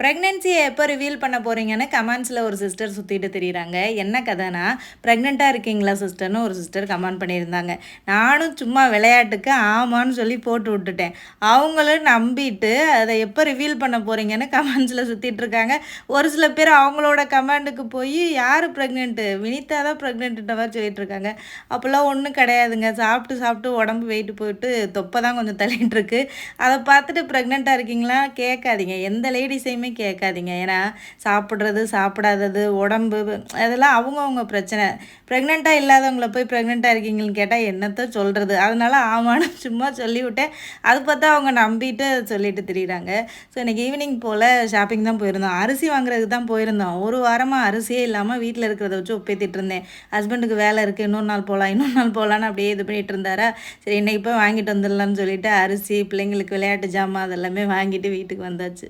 ப்ரெக்னன்சிய எப்போ ரிவீல் பண்ண போறீங்கன்னு கமெண்ட்ஸில் ஒரு சிஸ்டர் சுற்றிட்டு திரியிறாங்க. என்ன கதைனா, ப்ரெக்னெண்ட்டாக இருக்கீங்களா சிஸ்டர்னு ஒரு சிஸ்டர் கமெண்ட் பண்ணியிருந்தாங்க. நானும் சும்மா விளையாட்டுக்கு ஆமான்னு சொல்லி போட்டு விட்டுட்டேன். அவங்களும் நம்பிட்டு அதை எப்போ ரிவீல் பண்ண போறீங்கன்னு கமெண்ட்ஸில் சுற்றிட்டு இருக்காங்க. ஒரு சில பேர் அவங்களோட கமெண்ட்டுக்கு போய் யார் ப்ரெக்னென்ட்டு, வினிதா தான் ப்ரெக்னென்ட்டுன்ற மாதிரி சொல்லிட்டு இருக்காங்க. அப்போல்லாம் ஒன்றும் கிடையாதுங்க. சாப்பிட்டு சாப்பிட்டு உடம்பு வெயிட் போயிட்டு தொப்பை தான் கொஞ்சம் தள்ளிட்டு இருக்கு. அதை பார்த்துட்டு ப்ரெக்னெண்ட்டாக இருக்கீங்களா கேட்காதீங்க. எந்த லேடிஸையுமே கேட்காதீங்க. ஏன்னா சாப்பிட்றது சாப்பிடாதது உடம்பு அதெல்லாம் அவங்கவுங்க பிரச்சனை. ப்ரெக்னெண்ட்டாக இல்லாதவங்கள போய் ப்ரெக்னெண்ட்டாக இருக்கீங்கன்னு கேட்டால் என்னத்த சொல்கிறது. அதனால ஆமான்னு சும்மா சொல்லிவிட்டேன். அது பார்த்தா அவங்க நம்பிட்டு சொல்லிட்டு திரியிறாங்க. ஸோ இன்றைக்கி ஈவினிங் போல் ஷாப்பிங் தான் போயிருந்தோம். அரிசி வாங்குறதுக்கு தான் போயிருந்தோம். ஒரு வாரமாக அரிசியே இல்லாமல் வீட்டில் இருக்கிறத வச்சு ஒப்பேத்திட்டு இருந்தேன். ஹஸ்பண்டுக்கு வேலை இருக்குது, இன்னொரு நாள் போகலாம் இன்னொரு நாள் போகலான்னு அப்படியே இது பண்ணிகிட்டு இருந்தாரா. சரி இன்றைக்கி போய் வாங்கிட்டு வந்துடலான்னு சொல்லிட்டு அரிசி, பிள்ளைங்களுக்கு விளையாட்டு ஜாமான் அதெல்லாமே வாங்கிட்டு வீட்டுக்கு வந்தாச்சு.